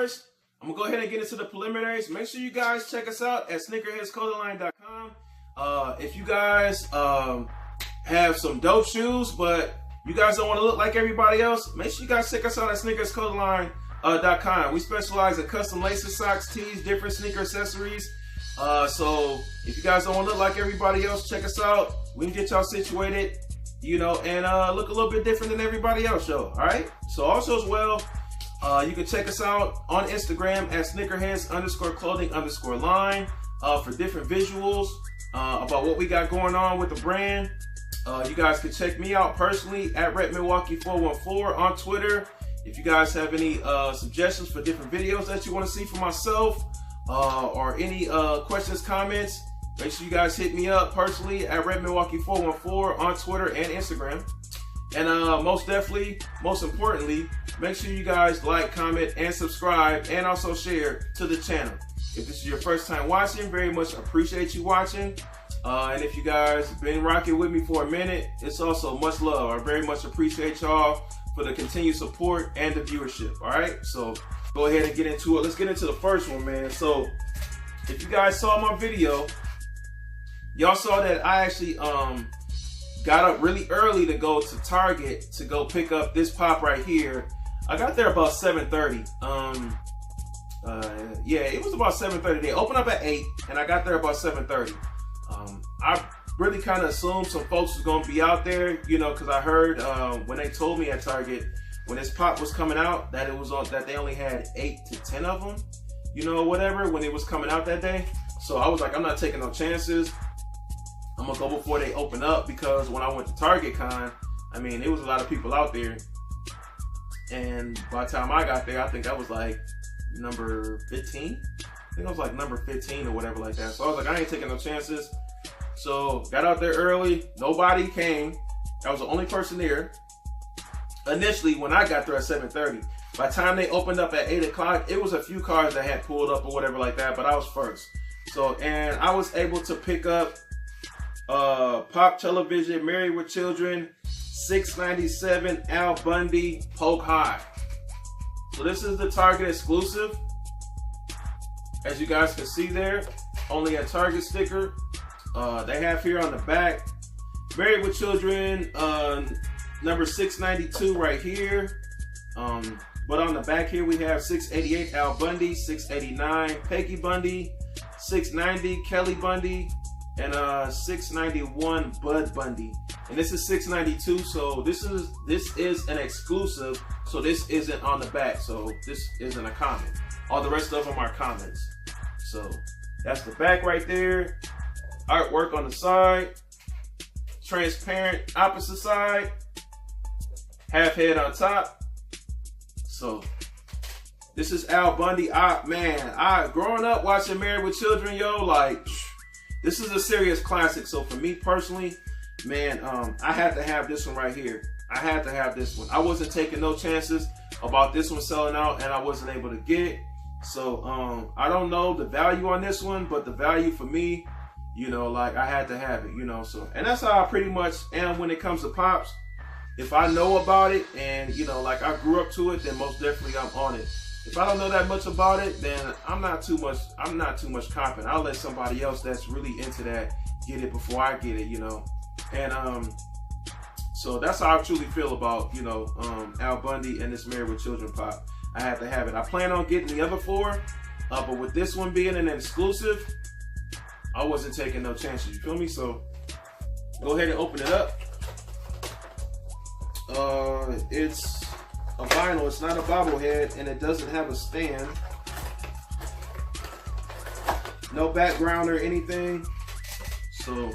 first, I'm gonna go ahead and get into the preliminaries. Make sure you guys check us out at SNEAKERHEADSCLOTHINGLINE.com. If you guys have some dope shoes, but you guys don't want to look like everybody else, make sure you guys check us out at SNEAKERHEADSCLOTHINGLINE.com. We specialize in custom laces, socks, tees, different sneaker accessories. So if you guys don't want to look like everybody else, check us out. We can get y'all situated, you know, and look a little bit different than everybody else, yo. All right. So also as well, you can check us out on Instagram at SNEAKERHEADS_clothing_line for different visuals about what we got going on with the brand. You guys can check me out personally at RepMilwaukee414 on Twitter. If you guys have any suggestions for different videos that you want to see from myself, or any questions, comments, make sure you guys hit me up personally at RepMilwaukee414 on Twitter and Instagram. And most importantly, make sure you guys like, comment, and subscribe, and also share to the channel. If this is your first time watching, very much appreciate you watching. And if you guys been rocking with me for a minute, it's also much love. I very much appreciate y'all for the continued support and the viewership. All right, so go ahead and get into it. Let's get into the first one, man. So if you guys saw my video, y'all saw that I actually got up really early to go to Target to go pick up this pop right here. I got there about 7:30. Yeah, it was about 7:30. They opened up at 8, and I got there about 7:30. I really kind of assumed some folks was gonna be out there, you know, because I heard when they told me at Target when this pop was coming out that it was on, that they only had 8 to 10 of them, you know, whatever, when it was coming out that day. So I was like, I'm not taking no chances. I'm gonna go before they open up, because when I went to Target Con, I mean, there was a lot of people out there, and by the time I got there, I think I was like number 15. I think I was like number 15 or whatever like that. So I was like, I ain't taking no chances. So got out there early. Nobody came. I was the only person there. Initially, when I got there at 7:30, by the time they opened up at 8 o'clock, it was a few cars that had pulled up or whatever like that, but I was first. So, and I was able to pick up Pop Television, Married with Children, 697 Al Bundy, Poke High. So this is the Target exclusive. As you guys can see there, only a Target sticker. They have here on the back, Married with Children, number 692 right here. But on the back here we have 688 Al Bundy, 689 Peggy Bundy, 690 Kelly Bundy, and 691 Bud Bundy. And this is 692, so this is an exclusive, so this isn't on the back, so this isn't a comment. All the rest of them are comments. So that's the back right there. Artwork on the side, transparent opposite side, half head on top. So this is Al Bundy. Growing up watching Married with Children, yo, like, this is a serious classic. So for me personally, man, I had to have this one right here. I had to have this one. I wasn't taking no chances about this one selling out, and I wasn't able to get it. So I don't know the value on this one, but the value for me, you know, like, I had to have it, you know. So, and that's how I pretty much am when it comes to pops. If I know about it and, you know, like, I grew up to it, then most definitely I'm on it. If I don't know that much about it, then I'm not too much confident. I'll let somebody else that's really into that get it before I get it, you know. And so that's how I truly feel about, you know, Al Bundy and this Married with Children pop. I had to have it. I plan on getting the other 4, but with this one being an exclusive, I wasn't taking no chances, you feel me? So go ahead and open it up. It's a vinyl, it's not a bobblehead, and it doesn't have a stand. No background or anything. So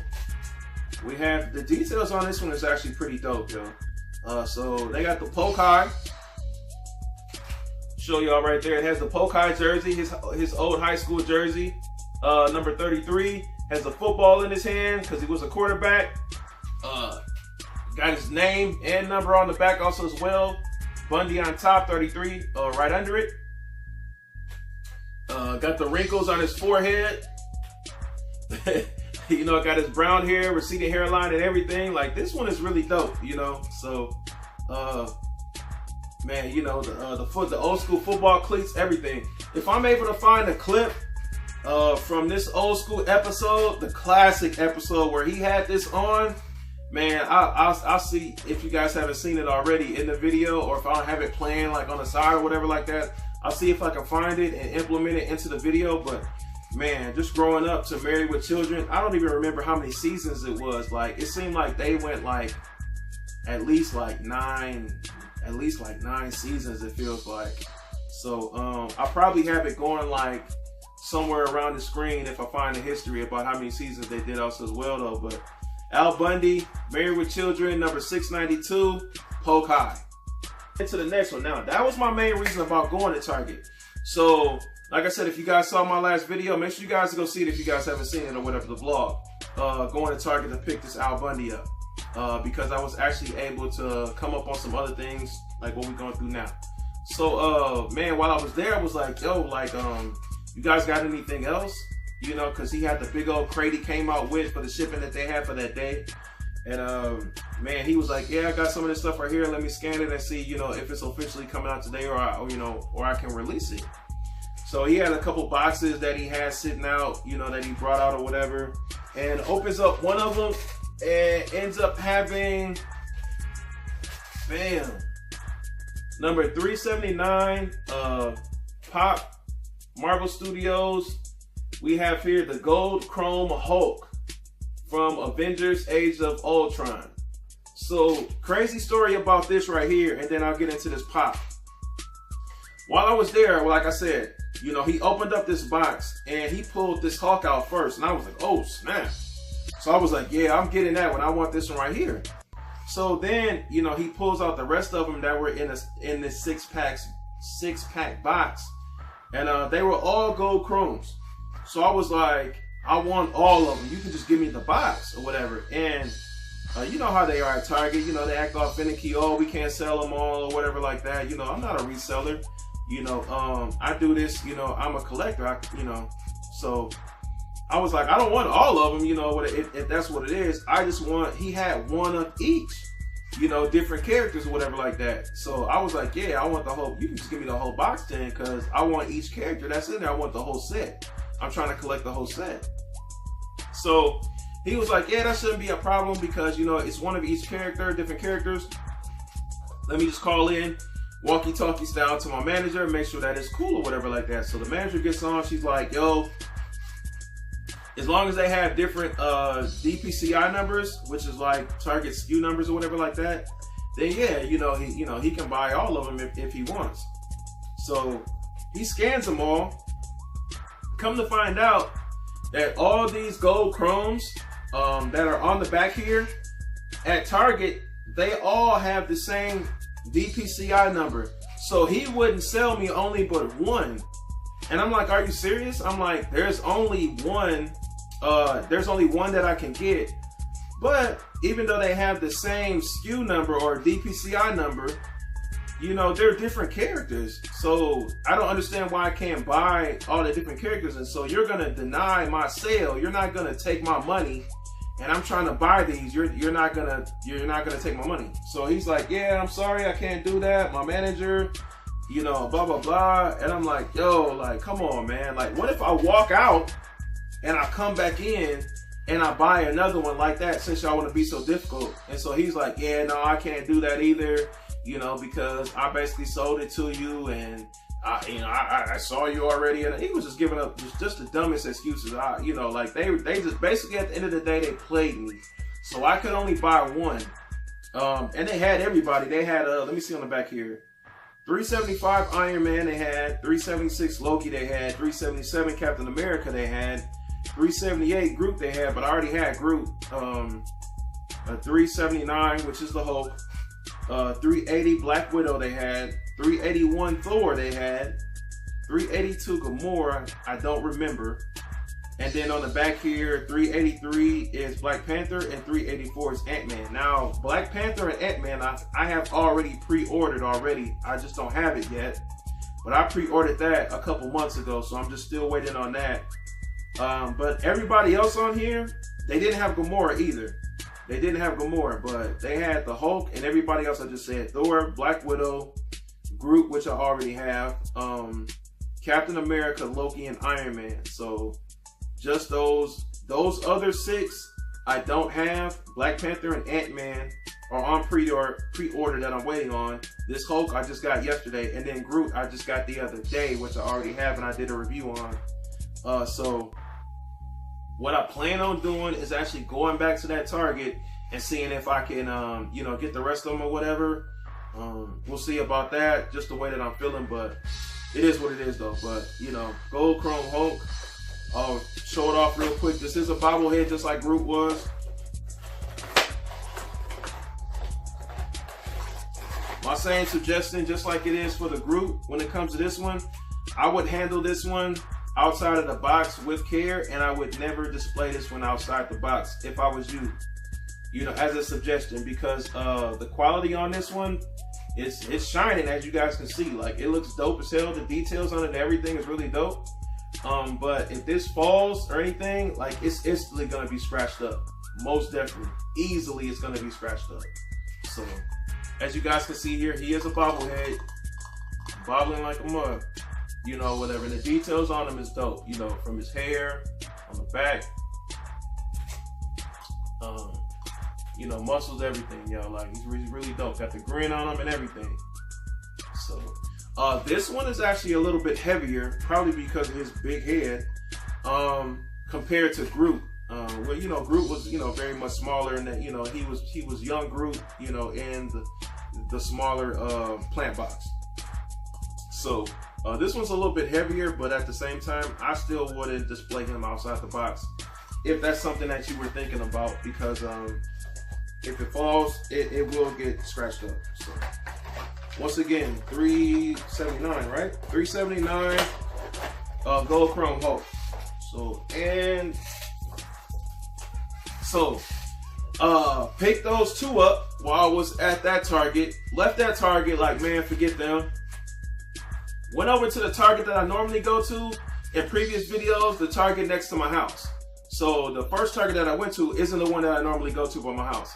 we have the details on this one is actually pretty dope, yo. So they got the Poke High. Show y'all right there. It has the Poke High jersey, his old high school jersey. Number 33 has a football in his hand because he was a quarterback. Got his name and number on the back also as well. Bundy on top, 33 right under it. Got the wrinkles on his forehead. You know, got his brown hair, receding hairline and everything. Like, this one is really dope, you know. So man, you know, the old school football cleats, everything. If I'm able to find a clip from this old school episode, the classic episode where he had this on, man, I'll see if you guys haven't seen it already in the video, or if I don't have it playing like on the side or whatever like that. I'll see if I can find it and implement it into the video. But man, just growing up to Married with Children, I don't even remember how many seasons it was. Like, it seemed like they went like at least like nine seasons, it feels like. So I probably have it going like somewhere around the screen if I find the history about how many seasons they did also as well though. But Al Bundy, Married with Children, number 692, Poke High. Into the next one. Now, that was my main reason about going to Target. So, like I said, if you guys saw my last video, make sure you guys go see it if you guys haven't seen it or whatever, the vlog. Going to Target to pick this Al Bundy up. Because I was actually able to come up on some other things like what we're going through now. So, man, while I was there, I was like, yo, like, you guys got anything else? You know, because he had the big old crate he came out with for the shipping that they had for that day. And man, he was like, yeah, I got some of this stuff right here. Let me scan it and see, you know, if it's officially coming out today, or I can release it. So he had a couple boxes that he had sitting out, you know, that he brought out or whatever, and opens up one of them and ends up having, bam, number 379, Pop Marvel Studios. We have here the Gold Chrome Hulk from Avengers Age of Ultron. So, crazy story about this right here, and then I'll get into this Pop. While I was there, like I said, you know, he opened up this box and he pulled this Hulk out first, and I was like, oh snap. So I was like, yeah, I'm getting that one. I want this one right here. So then, you know, he pulls out the rest of them that were in this six pack box, and they were all gold chromes. So I was like, I want all of them. You can just give me the box or whatever. And you know how they are at Target. You know, they act all finicky. Oh, we can't sell them all or whatever like that. You know, I'm not a reseller. You know, I do this. You know, I'm a collector. You know, so I was like, I don't want all of them. You know, if that's what it is. I just want. He had one of each. You know, different characters or whatever like that. So I was like, yeah, I want the whole. You can just give me the whole box then, because I want each character that's in there. I want the whole set. I'm trying to collect the whole set. So he was like, yeah, that shouldn't be a problem, because, you know, it's one of each character, different characters. Let me just call in, walkie-talkies down to my manager, make sure that it's cool or whatever like that. So the manager gets on, she's like, yo, as long as they have different DPCI numbers, which is like Target SKU numbers or whatever like that, then yeah, he can buy all of them if he wants. So he scans them all. Come to find out that all these gold chromes that are on the back here at Target, they all have the same DPCI number. So he wouldn't sell me only but one. And I'm like, are you serious? I'm like, there's only one that I can get. But even though they have the same SKU number or DPCI number, you know, they're different characters. So I don't understand why I can't buy all the different characters. And so you're gonna deny my sale. You're not gonna take my money, and I'm trying to buy these. You're not gonna take my money. So he's like, yeah, I'm sorry, I can't do that. My manager, you know, blah blah blah. And I'm like, yo, like, come on, man. Like, what if I walk out and I come back in and I buy another one like that, since y'all want to be so difficult? And so he's like, yeah, no, I can't do that either. You know, because I basically sold it to you, and I saw you already, and he was just giving up just the dumbest excuses. You know, like they just basically, at the end of the day, they played me, so I could only buy one. And they had everybody. They had let me see on the back here, 375 Iron Man they had, 376 Loki they had, 377 Captain America they had, 378 Groot they had, but I already had Groot. 379, which is the Hulk. 380 Black Widow they had, 381 Thor they had, 382 Gamora, I don't remember. And then on the back here, 383 is Black Panther, and 384 is Ant-Man. Now, Black Panther and Ant-Man, I have already pre-ordered already. I just don't have it yet. But I pre-ordered that a couple months ago, so I'm just still waiting on that. But everybody else on here, they didn't have Gamora either. They didn't have Gamora, but they had the Hulk and everybody else I just said. Thor, Black Widow, Groot, which I already have, Captain America, Loki, and Iron Man. So just those other 6 I don't have. Black Panther and Ant-Man are on pre-order that I'm waiting on. This Hulk I just got yesterday, and then Groot I just got the other day, which I already have and I did a review on. So what I plan on doing is actually going back to that Target and seeing if I can, you know, get the rest of them or whatever. We'll see about that, just the way that I'm feeling, but it is what it is though. But, you know, Gold Chrome Hulk, I'll show it off real quick. This is a bobblehead just like Groot was. My same suggestion, just like it is for the Groot, when it comes to this one, I would handle this one outside of the box with care, and I would never display this one outside the box if I was you. You know, as a suggestion, because the quality on this one, it's shining, as you guys can see. Like, it looks dope as hell. The details on it, everything is really dope. But if this falls or anything, like, it's instantly gonna be scratched up. Most definitely, easily, it's gonna be scratched up. So, as you guys can see here, he is a bobblehead, bobbling like a mug. You know, whatever. And the details on him is dope. You know, from his hair on the back. You know, muscles, everything, yo. Like, he's really dope. Got the grin on him and everything. So, this one is actually a little bit heavier, probably because of his big head, compared to Groot. Well, you know, Groot was, you know, very much smaller, and that, you know, he was young Groot, you know, in the smaller plant box. So, this one's a little bit heavier, but at the same time, I still wouldn't display him outside the box if that's something that you were thinking about, because if it falls, it will get scratched up. So once again, $379, right? $379 Gold Chrome Hulk. So picked those 2 up while I was at that Target. Left that Target like, man, forget them. Went over to the Target that I normally go to. In previous videos, the Target next to my house. So the first Target that I went to isn't the one that I normally go to by my house.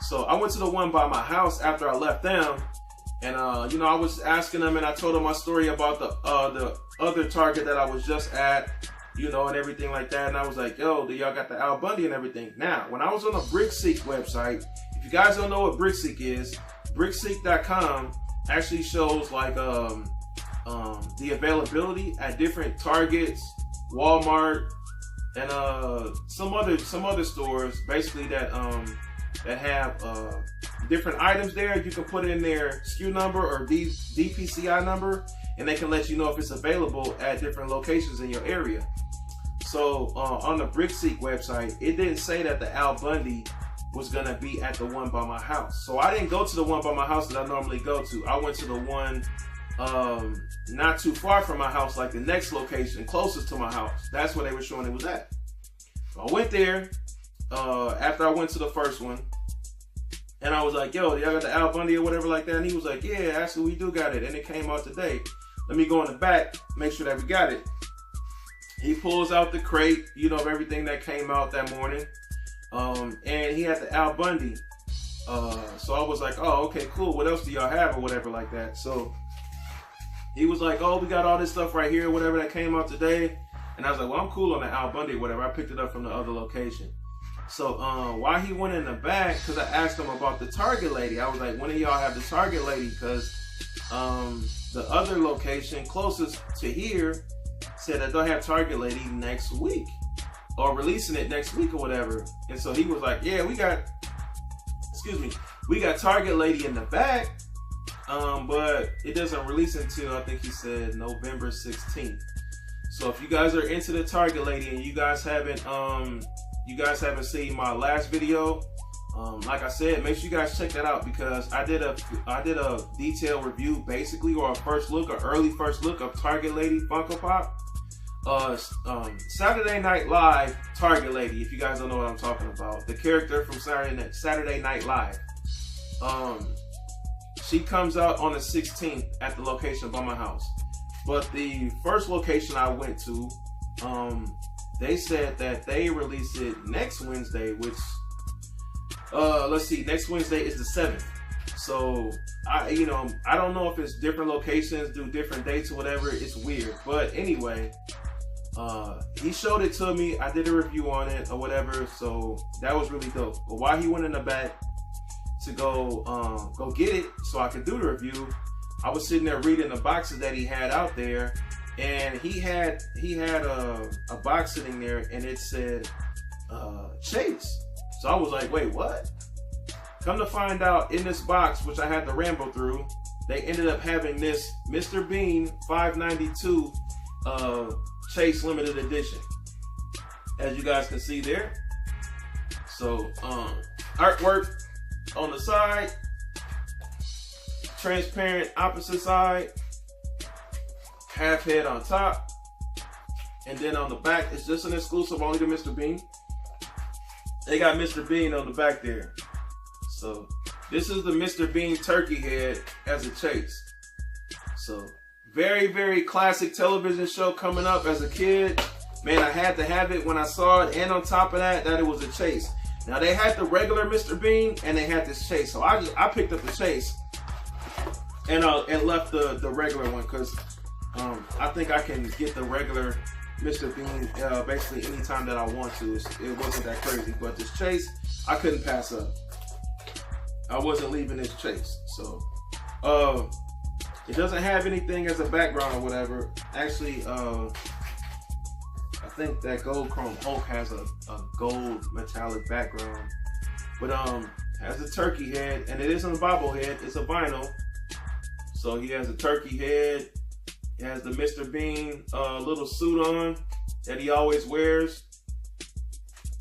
So I went to the one by my house after I left them, and you know, I was asking them, and I told them my story about the other Target that I was just at, you know, and everything like that. And I was like, yo, do y'all got the Al Bundy and everything? Now, when I was on the BrickSeek website, if you guys don't know what BrickSeek is, BrickSeek.com actually shows like the availability at different Targets, Walmart, and some other stores, basically that have different items there. You can put in their SKU number or DPCI number, and they can let you know if it's available at different locations in your area. So on the BrickSeek website, it didn't say that the Al Bundy was gonna be at the one by my house. So I didn't go to the one by my house that I normally go to. I went to the one not too far from my house, like the next location closest to my house. That's where they were showing it was at. So I went there after I went to the first one, and I was like, yo, y'all got the Al Bundy or whatever like that? And he was like, yeah, actually we do got it, and it came out today. Let me go in the back, make sure that we got it. He pulls out the crate, you know, of everything that came out that morning, and he had the Al Bundy. So I was like, oh, okay, cool. What else do y'all have or whatever like that? So he was like, oh, we got all this stuff right here, whatever that came out today. And I was like, well, I'm cool on the Al Bundy, whatever. I picked it up from the other location. So while he went in the back, because I asked him about the Target lady, I was like, when do y'all have the Target lady? Because the other location closest to here said that they'll have Target lady next week, or releasing it next week or whatever. And so he was like, yeah, we got Target lady in the back, but it doesn't release until, I think he said, November 16th. So if you guys are into the Target lady and you guys haven't seen my last video, like I said, make sure you guys check that out, because I did a detailed review, basically, or early first look of Target lady Funko Pop. Saturday Night Live Target lady, if you guys don't know what I'm talking about, the character from Saturday Night Live. She comes out on the 16th at the location by my house. But the first location I went to, they said that they release it next Wednesday, which, let's see, next Wednesday is the 7th. So I don't know if it's different locations, do different dates or whatever. It's weird. But anyway, he showed it to me. I did a review on it or whatever. So that was really dope. But while he went in the back to go get it so I could do the review, I was sitting there reading the boxes that he had out there, and he had a box sitting there, and it said Chase. So I was like, wait, what? Come to find out, in this box, which I had to ramble through, they ended up having this Mr. Bean 592 Chase limited edition, as you guys can see there. So artwork on the side, transparent opposite side, half head on top, and then on the back it's just an exclusive only to Mr. Bean. They got Mr. Bean on the back there. So this is the Mr. Bean turkey head as a chase. So very, very classic television show coming up as a kid. Man, I had to have it when I saw it, and on top of that it was a chase. Now they had the regular Mr. Bean and they had this chase. So I picked up the chase and left the regular one, because I think I can get the regular Mr. Bean basically anytime that I want to. It wasn't that crazy, but this chase I couldn't pass up. I wasn't leaving this chase. So it doesn't have anything as a background or whatever. Actually, I think that gold chrome Hulk has a gold metallic background, but has a turkey head, and it isn't a bobblehead, it's a vinyl. So he has a turkey head. He has the Mr. Bean little suit on that he always wears.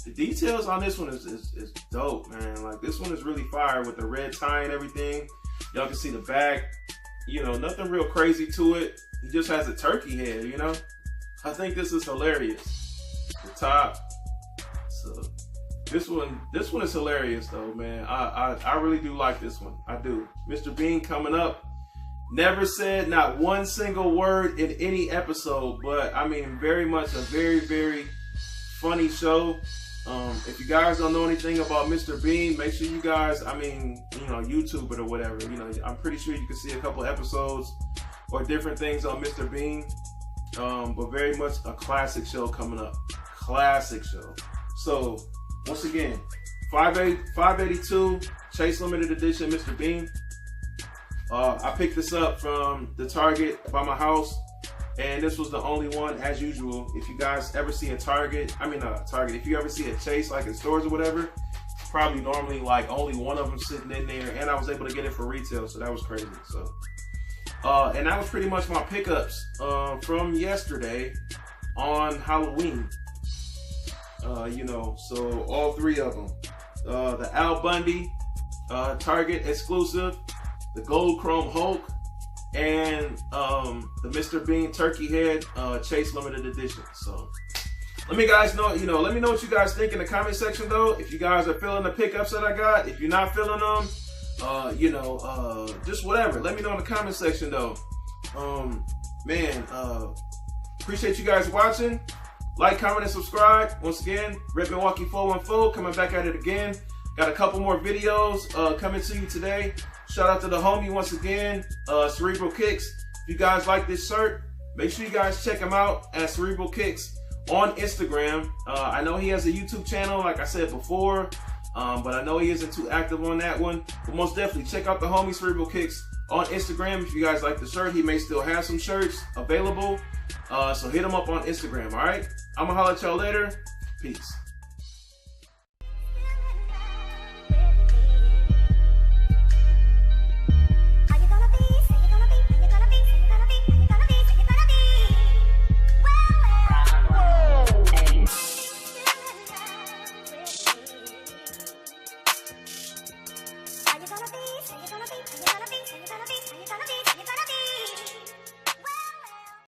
The details on this one is dope, man. Like, this one is really fire with the red tie and everything. Y'all can see the back. You know, nothing real crazy to it. He just has a turkey head, you know? I think this is hilarious. The top. So this one is hilarious though, man. I really do like this one. I do. Mr. Bean coming up. Never said not one single word in any episode, but I mean, very much a very, very funny show. If you guys don't know anything about Mr. Bean, make sure you guys, I mean, you know, YouTube it or whatever. You know, I'm pretty sure you can see a couple episodes or different things on Mr. Bean. But very much a classic show coming up. Classic show. So once again, 582 Chase limited edition Mr. Bean. I picked this up from the Target by my house, and this was the only one, as usual. If you guys ever see a Target, if you ever see a Chase like in stores or whatever, it's probably normally like only one of them sitting in there, and I was able to get it for retail, so that was crazy. So and that was pretty much my pickups from yesterday on Halloween. You know, so all three of them. The Al Bundy Target exclusive, the gold chrome Hulk, and the Mr. Bean turkey head Chase limited edition. So let me know, let me know what you guys think in the comment section though. If you guys are feeling the pickups that I got, if you're not feeling them, just whatever. Let me know in the comment section though. Appreciate you guys watching. Like, comment, and subscribe. Once again, Red Milwaukee 414 coming back at it again. Got a couple more videos coming to you today. Shout out to the homie once again, Cerebralkicks. If you guys like this shirt, make sure you guys check him out at Cerebralkicks on Instagram. I know he has a YouTube channel, like I said before, but I know he isn't too active on that one. But most definitely check out the homie Cerebralkicks on Instagram. If you guys like the shirt, he may still have some shirts available. So hit him up on Instagram, all right? I'm gonna holler at y'all later. Peace.